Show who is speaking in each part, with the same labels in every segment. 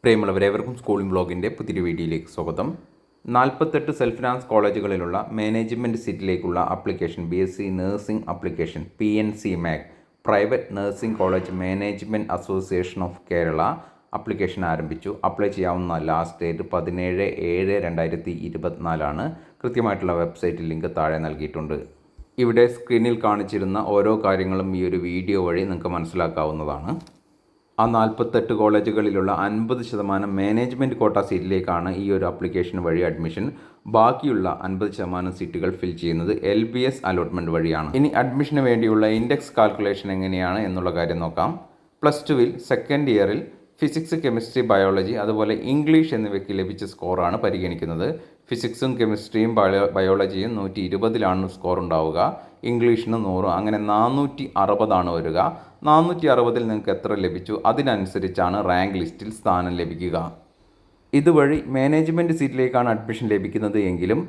Speaker 1: പ്രിയമുള്ളവരേവർക്കും schooling ബ്ലോഗിൻ്റെ പുതിയൊരു വീഡിയോയിലേക്ക് സ്വാഗതം. 48 സെൽഫ് ഫിനാൻസ് കോളേജുകളിലുള്ള മാനേജ്മെൻറ്റ് സീറ്റിലേക്കുള്ള application BSc nursing application PNC MAC private nursing college management association of Kerala application ആരംഭിച്ചു. അപ്ലൈ ചെയ്യാവുന്ന ലാസ്റ്റ് ഡേറ്റ് 17/7/2024 കൃത്യമായിട്ടുള്ള വെബ്സൈറ്റ് ലിങ്ക് താഴെ നൽകിയിട്ടുണ്ട്. ഇവിടെ സ്ക്രീനിൽ കാണിച്ചിരുന്ന ഓരോ കാര്യങ്ങളും ഈ ഒരു വീഡിയോ വഴി നിങ്ങൾക്ക് മനസ്സിലാക്കാവുന്നതാണ്. ആ 48 കോളേജുകളിലുള്ള 50% മാനേജ്മെൻറ്റ് കോട്ട സീറ്റിലേക്കാണ് ഈ ഒരു ആപ്ലിക്കേഷൻ വഴി അഡ്മിഷൻ. ബാക്കിയുള്ള 50% സീറ്റുകൾ ഫിൽ ചെയ്യുന്നത് LBS അലോട്ട്മെൻറ്റ് വഴിയാണ്. ഇനി അഡ്മിഷന് വേണ്ടിയുള്ള ഇൻഡെക്സ് കാൽക്കുലേഷൻ എങ്ങനെയാണ് എന്നുള്ള കാര്യം നോക്കാം. +2 സെക്കൻഡ് ഇയറിൽ ഫിസിക്സ്, കെമിസ്ട്രി, ബയോളജി അതുപോലെ ഇംഗ്ലീഷ് എന്നിവയ്ക്ക് ലഭിച്ച സ്കോറാണ് പരിഗണിക്കുന്നത്. ഫിസിക്സും കെമിസ്ട്രിയും ബയോളജിയും 120 സ്കോർ ഉണ്ടാവുക. ഇംഗ്ലീഷിന് 100, അങ്ങനെ 460 വരിക. 460 നിങ്ങൾക്ക് എത്ര ലഭിച്ചു അതിനനുസരിച്ചാണ് റാങ്ക് ലിസ്റ്റിൽ സ്ഥാനം ലഭിക്കുക. ഇതുവഴി മാനേജ്മെൻറ്റ് സീറ്റിലേക്കാണ് അഡ്മിഷൻ ലഭിക്കുന്നത് എങ്കിലും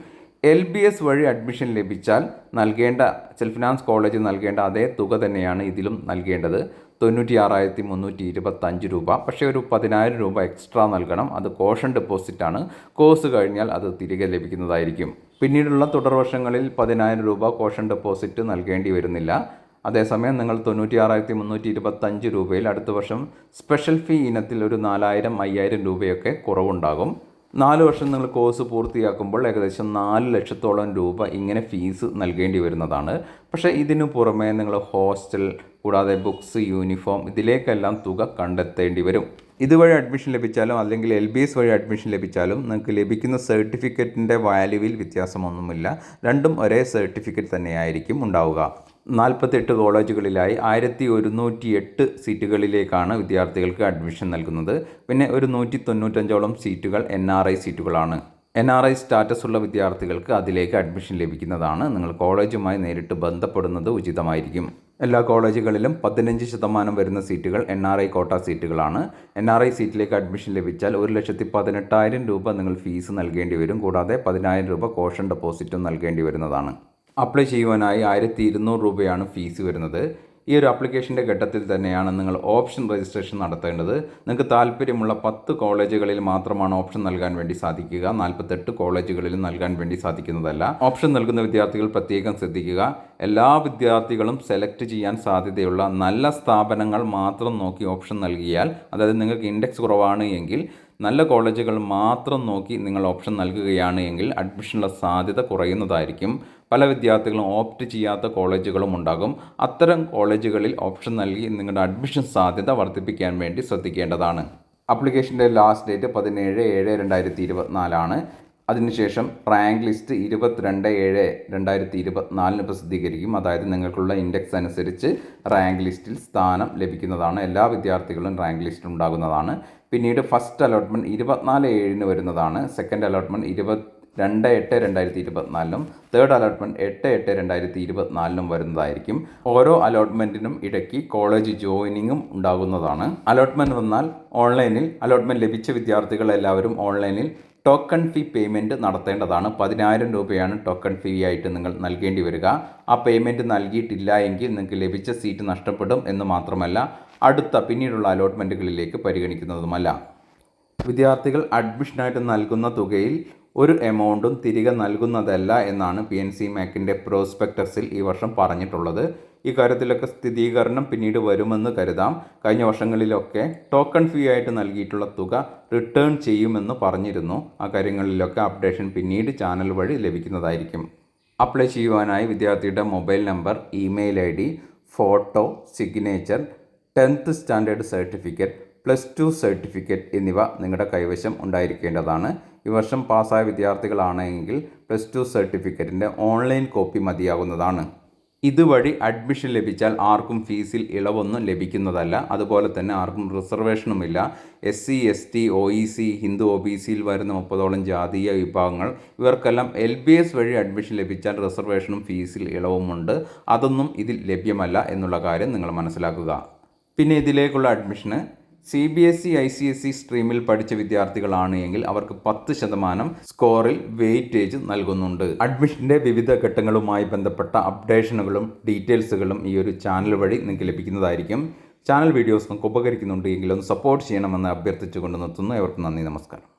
Speaker 1: LBS വഴി അഡ്മിഷൻ ലഭിച്ചാൽ നൽകേണ്ട സെൽഫ് ഫിനാൻസ് കോളേജ് നൽകേണ്ട അതേ തുക തന്നെയാണ് ഇതിലും നൽകേണ്ടത്. 96,325 രൂപ. പക്ഷേ ഒരു 10,000 രൂപ എക്സ്ട്രാ നൽകണം. അത് കോഷൻ ഡെപ്പോസിറ്റാണ്. കോഴ്സ് കഴിഞ്ഞാൽ അത് തിരികെ ലഭിക്കുന്നതായിരിക്കും. പിന്നീടുള്ള തുടർ വർഷങ്ങളിൽ 10,000 രൂപ കോഷൻ ഡെപ്പോസിറ്റ് നൽകേണ്ടി വരുന്നില്ല. അതേസമയം നിങ്ങൾ 96,325 രൂപയിൽ അടുത്ത വർഷം സ്പെഷ്യൽ ഫീ ഇനത്തിൽ ഒരു 4,000, 5,000 രൂപയൊക്കെ കുറവുണ്ടാകും. 4 വർഷം നിങ്ങൾ കോഴ്സ് പൂർത്തിയാക്കുമ്പോൾ ഏകദേശം 4 ലക്ഷത്തോളം രൂപ ഇങ്ങനെ ഫീസ് നൽകേണ്ടി വരുന്നതാണ്. പക്ഷേ ഇതിനു പുറമേ നിങ്ങൾ ഹോസ്റ്റൽ കൂടാതെ ബുക്സ്, യൂണിഫോം ഇതിലേക്കെല്ലാം തുക കണ്ടെത്തേണ്ടി വരും. ഇതുവഴി അഡ്മിഷൻ ലഭിച്ചാലും അല്ലെങ്കിൽ LBS വഴി അഡ്മിഷൻ ലഭിച്ചാലും നിങ്ങൾക്ക് ലഭിക്കുന്ന സർട്ടിഫിക്കറ്റിൻ്റെ വാല്യൂവിൽ വ്യത്യാസമൊന്നുമില്ല. രണ്ടും ഒരേ സർട്ടിഫിക്കറ്റ് തന്നെയായിരിക്കും ഉണ്ടാവുക. 48 കോളേജുകളിലായി 1,108 സീറ്റുകളിലേക്കാണ് വിദ്യാർത്ഥികൾക്ക് അഡ്മിഷൻ നൽകുന്നത്. പിന്നെ ഒരു 195ഓളം സീറ്റുകൾ NRI സീറ്റുകളാണ്. NRI സ്റ്റാറ്റസ് ഉള്ള വിദ്യാർത്ഥികൾക്ക് അതിലേക്ക് അഡ്മിഷൻ ലഭിക്കുന്നതാണ്. നിങ്ങൾ കോളേജുമായി നേരിട്ട് ബന്ധപ്പെടുന്നത് ഉചിതമായിരിക്കും. എല്ലാ കോളേജുകളിലും 15% വരുന്ന സീറ്റുകൾ NRI കോട്ട സീറ്റുകളാണ്. NRI സീറ്റിലേക്ക് അഡ്മിഷൻ ലഭിച്ചാൽ 1,18,000 രൂപ നിങ്ങൾ ഫീസ് നൽകേണ്ടി വരും. കൂടാതെ 10,000 രൂപ കോഷൻ ഡെപ്പോസിറ്റും നൽകേണ്ടി വരുന്നതാണ്. അപ്ലൈ ചെയ്യുവാനായി 1,200 രൂപയാണ് ഫീസ് വരുന്നത്. ഈ ഒരു ആപ്ലിക്കേഷൻ്റെ ഘട്ടത്തിൽ തന്നെയാണ് നിങ്ങൾ ഓപ്ഷൻ രജിസ്ട്രേഷൻ നടത്തേണ്ടത്. നിങ്ങൾക്ക് താല്പര്യമുള്ള 10 കോളേജുകളിൽ മാത്രമാണ് ഓപ്ഷൻ നൽകാൻ വേണ്ടി സാധിക്കുക. 48 കോളേജുകളിലും നൽകാൻ വേണ്ടി സാധിക്കുന്നതല്ല. ഓപ്ഷൻ നൽകുന്ന വിദ്യാർത്ഥികൾ പ്രത്യേകം ശ്രദ്ധിക്കുക. എല്ലാ വിദ്യാർത്ഥികളും സെലക്ട് ചെയ്യാൻ സാധ്യതയുള്ള നല്ല സ്ഥാപനങ്ങൾ മാത്രം നോക്കി ഓപ്ഷൻ നൽകിയാൽ, അതായത് നിങ്ങൾക്ക് ഇൻഡെക്സ് കുറവാണ് എങ്കിൽ നല്ല കോളേജുകൾ മാത്രം നോക്കി നിങ്ങൾ ഓപ്ഷൻ നൽകുകയാണ് എങ്കിൽ അഡ്മിഷനുള്ള സാധ്യത കുറയുന്നതായിരിക്കും. പല വിദ്യാർത്ഥികളും ഓപ്റ്റ് ചെയ്യാത്ത കോളേജുകളും ഉണ്ടാകും. അത്തരം കോളേജുകളിൽ ഓപ്ഷൻ നൽകി നിങ്ങളുടെ അഡ്മിഷൻ സാധ്യത വർദ്ധിപ്പിക്കാൻ വേണ്ടി ശ്രദ്ധിക്കേണ്ടതാണ്. ആപ്ലിക്കേഷൻ്റെ ലാസ്റ്റ് ഡേറ്റ് 17/7/2024 അതിനുശേഷം റാങ്ക് ലിസ്റ്റ് 22/7/2024 പ്രസിദ്ധീകരിക്കും. അതായത് നിങ്ങൾക്കുള്ള ഇൻഡെക്സ് അനുസരിച്ച് റാങ്ക് ലിസ്റ്റിൽ സ്ഥാനം ലഭിക്കുന്നതാണ്. എല്ലാ വിദ്യാർത്ഥികളും റാങ്ക് ലിസ്റ്റിൽ ഉണ്ടാകുന്നതാണ്. പിന്നീട് ഫസ്റ്റ് അലോട്ട്മെൻറ്റ് 24/7 വരുന്നതാണ്. സെക്കൻഡ് അലോട്ട്മെൻറ്റ് 22/8/2024 തേർഡ് അലോട്ട്മെൻറ്റ് 8/8/2024 വരുന്നതായിരിക്കും. ഓരോ അലോട്ട്മെൻറ്റിനും ഇടയ്ക്ക് കോളേജ് ജോയിനിങ്ങും ഉണ്ടാകുന്നതാണ്. അലോട്ട്മെൻറ്റ് വന്നാൽ ഓൺലൈനിൽ അലോട്ട്മെൻറ്റ് ലഭിച്ച വിദ്യാർത്ഥികൾ എല്ലാവരും ഓൺലൈനിൽ ടോക്കൺ ഫീ പേയ്മെൻറ്റ് നടത്തേണ്ടതാണ്. 10,000 രൂപയാണ് ടോക്കൺ ഫീ ആയിട്ട് നിങ്ങൾ നൽകേണ്ടി വരിക. ആ പേയ്മെൻറ്റ് നൽകിയിട്ടില്ല എങ്കിൽ നിങ്ങൾക്ക് ലഭിച്ച സീറ്റ് നഷ്ടപ്പെടും എന്ന് മാത്രമല്ല അടുത്ത പിന്നീടുള്ള അലോട്ട്മെൻറ്റുകളിലേക്ക് പരിഗണിക്കുന്നതുമല്ല. വിദ്യാർത്ഥികൾ അഡ്മിഷനായിട്ട് നൽകുന്ന തുകയിൽ ഒരു എമൗണ്ടും തിരികെ നൽകുന്നതല്ല എന്നാണ് PNC MACൻ്റെ പ്രോസ്പെക്ടസിൽ ഈ വർഷം പറഞ്ഞിട്ടുള്ളത്. ഈ കാര്യത്തിലൊക്കെ സ്ഥിരീകരണം പിന്നീട് വരുമെന്ന് കരുതാം. കഴിഞ്ഞ വർഷങ്ങളിലൊക്കെ ടോക്കൺ ഫീ ആയിട്ട് നൽകിയിട്ടുള്ള തുക റിട്ടേൺ ചെയ്യുമെന്ന് പറഞ്ഞിരുന്നു. ആ കാര്യങ്ങളിലൊക്കെ അപ്ഡേഷൻ പിന്നീട് ചാനൽ വഴി ലഭിക്കുന്നതായിരിക്കും. അപ്ലൈ ചെയ്യുവാനായി വിദ്യാർത്ഥിയുടെ mobile number, email ID, photo, signature, 10th standard certificate, +2 certificate എന്നിവ നിങ്ങളുടെ കൈവശം ഉണ്ടായിരിക്കേണ്ടതാണ്. ഈ വർഷം പാസ്സായ വിദ്യാർത്ഥികളാണെങ്കിൽ +2 സർട്ടിഫിക്കറ്റിൻ്റെ ഓൺലൈൻ കോപ്പി മതിയാകുന്നതാണ്. ഇതുവഴി അഡ്മിഷൻ ലഭിച്ചാൽ ആർക്കും ഫീസിൽ ഇളവൊന്നും ലഭിക്കുന്നതല്ല. അതുപോലെ തന്നെ ആർക്കും റിസർവേഷനുമില്ല. SC, ST, OEC, ഹിന്ദു OBCയിൽ വരുന്ന 30ഓളം ജാതീയ വിഭാഗങ്ങൾ ഇവർക്കെല്ലാം LBS വഴി അഡ്മിഷൻ ലഭിച്ചാൽ റിസർവേഷനും ഫീസിൽ ഇളവുമുണ്ട്. അതൊന്നും ഇതിൽ ലഭ്യമല്ല എന്നുള്ള കാര്യം നിങ്ങൾ മനസ്സിലാക്കുക. പിന്നെ ഇതിലേക്കുള്ള അഡ്മിഷന് CBSE, ICSE സ്ട്രീമിൽ പഠിച്ച വിദ്യാർത്ഥികളാണ് എങ്കിൽ അവർക്ക് 10% സ്കോറിൽ വെയിറ്റേജ് നൽകുന്നുണ്ട്. അഡ്മിഷൻ്റെ വിവിധ ഘട്ടങ്ങളുമായി ബന്ധപ്പെട്ട അപ്ഡേഷനുകളും ഡീറ്റെയിൽസുകളും ഈ ഒരു ചാനൽ വഴി നിങ്ങൾക്ക് ലഭിക്കുന്നതായിരിക്കും. ചാനൽ വീഡിയോസ് നമുക്ക് ഉപകരിക്കുന്നുണ്ട് എങ്കിൽ ഒന്ന് സപ്പോർട്ട് ചെയ്യണമെന്ന് അഭ്യർത്ഥിച്ചുകൊണ്ട് നിർത്തുന്നു. ഏവർക്കും നന്ദി, നമസ്കാരം.